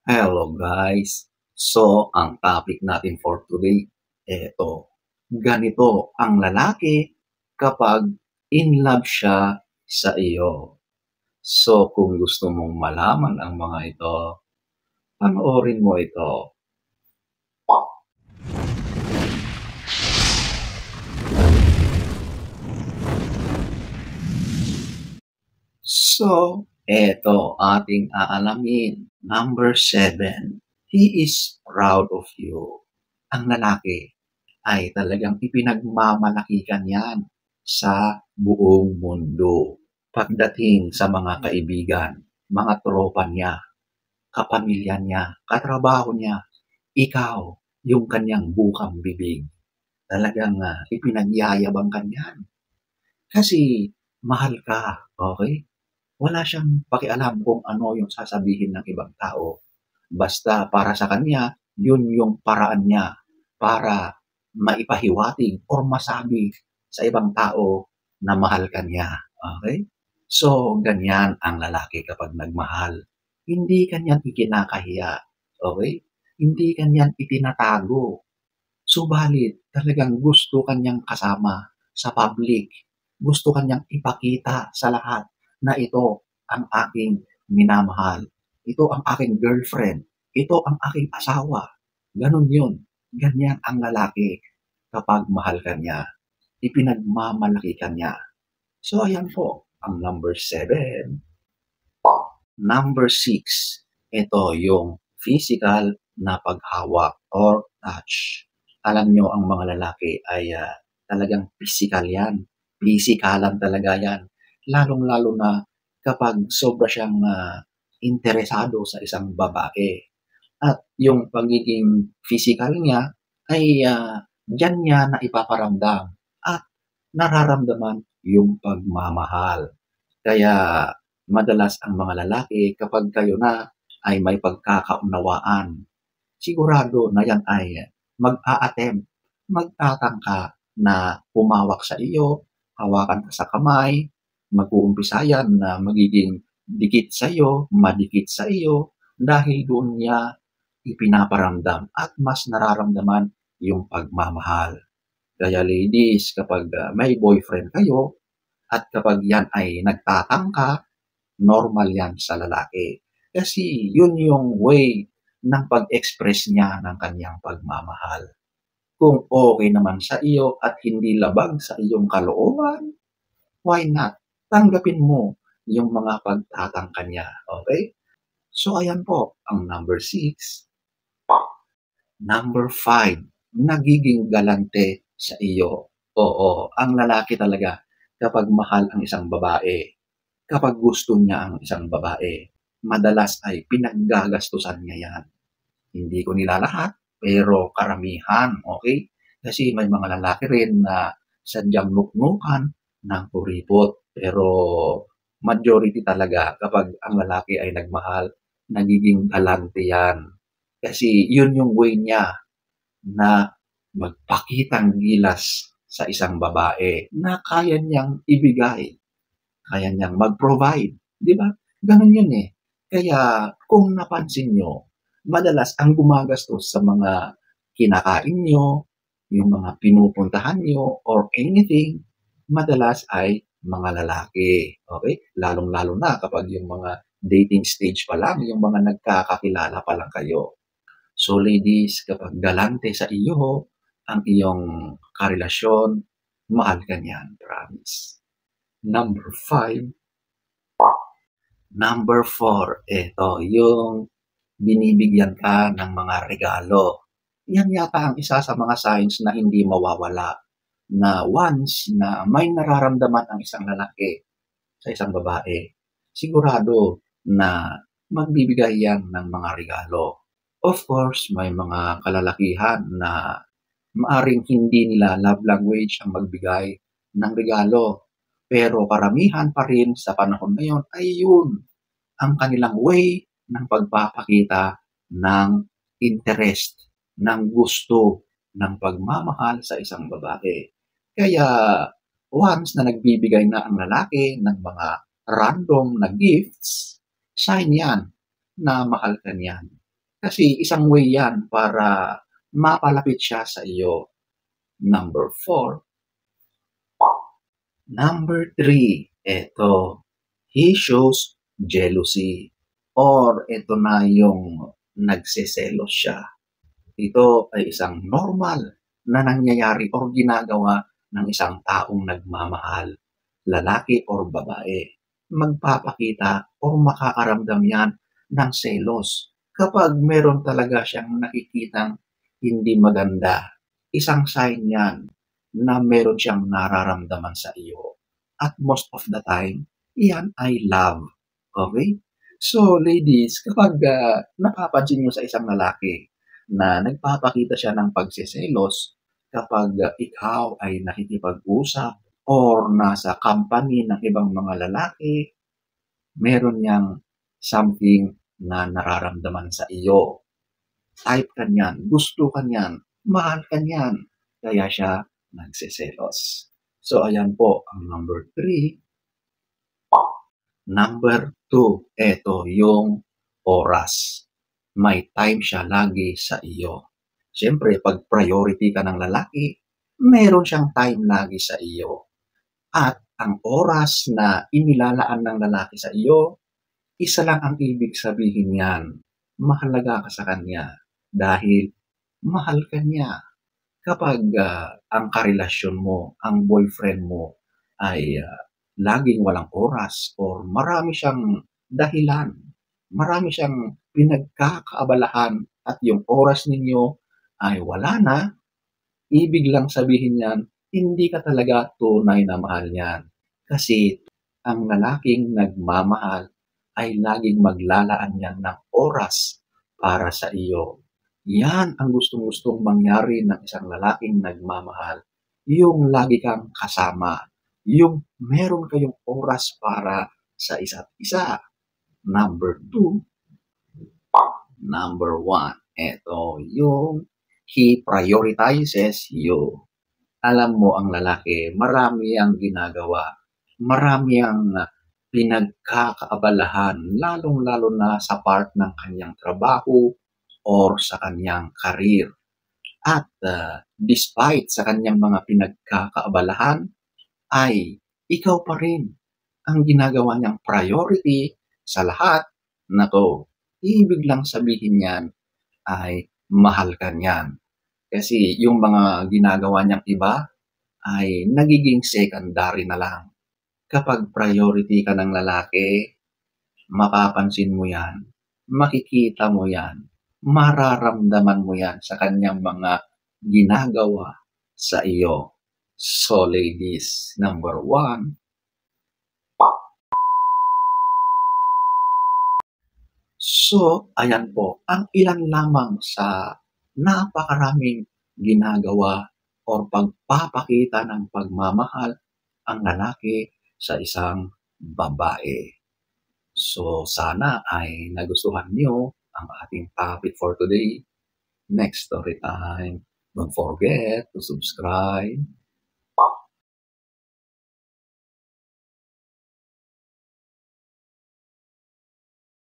Hello guys! So, ang topic natin for today, eto, ganito ang lalaki kapag in love siya sa iyo. So, kung gusto mong malaman ang mga ito, panoorin mo ito. So, eto ating aalamin. Number 7, he is proud of you. Ang lalaki ay talagang ipinagmamalaki ka niyan sa buong mundo. Pagdating sa mga kaibigan, mga tropa niya, kapamilya niya, katrabaho niya, ikaw yung kanyang bukang bibig. Talagang ipinagyayabang ka niyan. Kasi mahal ka, okay? Wala siyang pakialam kung ano yung sasabihin ng ibang tao. Basta para sa kanya, yun yung paraan niya para maipahiwatig or masabi sa ibang tao na mahal ka niya. Okay? So, ganyan ang lalaki kapag nagmahal. Hindi kanyan ikinakahiya. Okay? Hindi kanyan itinatago. Subalit, talagang gusto kanyang kasama sa public. Gusto kanyang ipakita sa lahat na ito ang aking minamahal. Ito ang aking girlfriend. Ito ang aking asawa. Ganon yun. Ganyan ang lalaki kapag mahal ka niya. Ipinagmamalaki ka niya. So, ayan po ang number 7. Number 6, ito yung physical na paghawak or touch. Alam nyo, ang mga lalaki ay talagang physical yan. Physikalan talaga yan. Lalong-lalo na kapag sobra siyang interesado sa isang babae. At yung pagiging physical niya ay dyan niya na ipaparamdam at nararamdaman yung pagmamahal. Kaya madalas ang mga lalaki kapag kayo na ay may pagkakaunawaan, sigurado na yan ay mag-a-attempt, magtatangka na pumawak sa iyo, hawakan ka sa kamay, mag-uumpisa yan na magiging dikit sa iyo, madikit sa iyo, dahil doon niya ipinaparamdam at mas nararamdaman yung pagmamahal. Kaya ladies, kapag may boyfriend kayo, at kapag yan ay nagtatangka, normal yan sa lalaki. Kasi yun yung way ng pag-express niya ng kanyang pagmamahal. Kung okay naman sa iyo at hindi labag sa iyong kalooban, why not? Tanggapin mo yung mga pagtatangka niya. Okay? So, ayan po ang number 6. Number 5, nagiging galante sa iyo. Oo, ang lalaki talaga kapag mahal ang isang babae, kapag gusto niya ang isang babae, madalas ay pinaggagastusan niya yan. Hindi ko nilalahat, pero karamihan, okay? Kasi may mga lalaki rin na sadyang nuknukan ng kuripot. Pero majority talaga kapag ang lalaki ay nagmahal, nagiging galante yan. Kasi yun yung way niya na magpakitang gilas sa isang babae na kaya niyang ibigay, kaya niyang mag-provide. Di ba? Ganun yun eh. Kaya kung napansin nyo, madalas ang gumagastos sa mga kinakain nyo, yung mga pinupuntahan nyo, or anything, madalas ay mga lalaki. Okay? Lalong-lalo na kapag yung mga dating stage pa lang, yung mga nagkakakilala pa lang kayo. So ladies, kapag galante sa iyo ang iyong karelasyon, mahal ka niyan, promise. Number 5. Number 4, ito, yung binibigyan ka ng mga regalo. Yan yata ang isa sa mga signs na hindi mawawala na once na may nararamdaman ang isang lalaki sa isang babae, sigurado na magbibigay yan ng mga regalo. Of course, may mga kalalakihan na maaring hindi nila love language ang magbigay ng regalo. Pero karamihan pa rin sa panahon ngayon ay yun ang kanilang way ng pagpapakita ng interest, ng gusto, ng pagmamahal sa isang babae. Kaya once na nagbibigay na ang lalaki ng mga random na gifts, sign yan na mahal ka niyan. Kasi isang way yan para mapalapit siya sa iyo. Number 4. Number 3, eto, he shows jealousy or eto na yung nagseselos siya. Ito ay isang normal na nangyayari or ginagawa ng isang taong nagmamahal, lalaki or babae. Magpapakita o makakaramdam yan ng selos kapag meron talaga siyang nakikitang hindi maganda. Isang sign yan na meron siyang nararamdaman sa iyo. At most of the time, yan ay love. Okay? So, ladies, kapag napapansin nyo sa isang lalaki na nagpapakita siya ng pagseselos kapag ikaw ay nakikipag-usap or nasa company ng ibang mga lalaki, meron niyang something na nararamdaman sa iyo. Type ka niyan, gusto ka niyan, mahal ka niyan, kaya siya nagseselos. So, ayan po ang number 3. Number 2, eto yung oras. May time siya lagi sa iyo. Siyempre, pag priority ka ng lalaki, meron siyang time lagi sa iyo. At ang oras na inilalaan ng lalaki sa iyo, isa lang ang ibig sabihin niyan. Mahalaga ka sa kanya dahil mahal ka niya. Kapag ang karelasyon mo, ang boyfriend mo ay laging walang oras or marami siyang dahilan, marami siyang pinagkakaabalahan at yung oras ninyo ay wala na, ibig lang sabihin niyan, hindi ka talaga tunay na mahal niyan. Kasi ang lalaking nagmamahal ay laging maglalaan yan ng oras para sa iyo. Yan ang gustong-gustong mangyari ng isang lalaking nagmamahal. Yung lagi kang kasama. Yung meron kayong oras para sa isa't isa. Number 2. Number 1. Ito yung he prioritizes you. Alam mo ang lalaki, marami ang ginagawa. Marami ang pinagkakaabalahan, lalong-lalo na sa part ng kanyang trabaho or sa kanyang career. At despite sa kanyang mga pinagkakaabalahan, ay ikaw pa rin ang ginagawa niyang priority sa lahat na to. Ibig lang sabihin niyan ay mahal ka niyan. Kasi yung mga ginagawa niyang iba ay nagiging secondary na lang. Kapag priority ka ng lalaki, mapapansin mo yan, makikita mo yan, mararamdaman mo yan sa kanyang mga ginagawa sa iyo. So ladies, number 1. So, ayan po, ang ilan lamang sa napakaraming ginagawa o pagpapakita ng pagmamahal ang lalaki sa isang babae. So, sana ay nagustuhan niyo ang ating topic for today. Next story time. Don't forget to subscribe,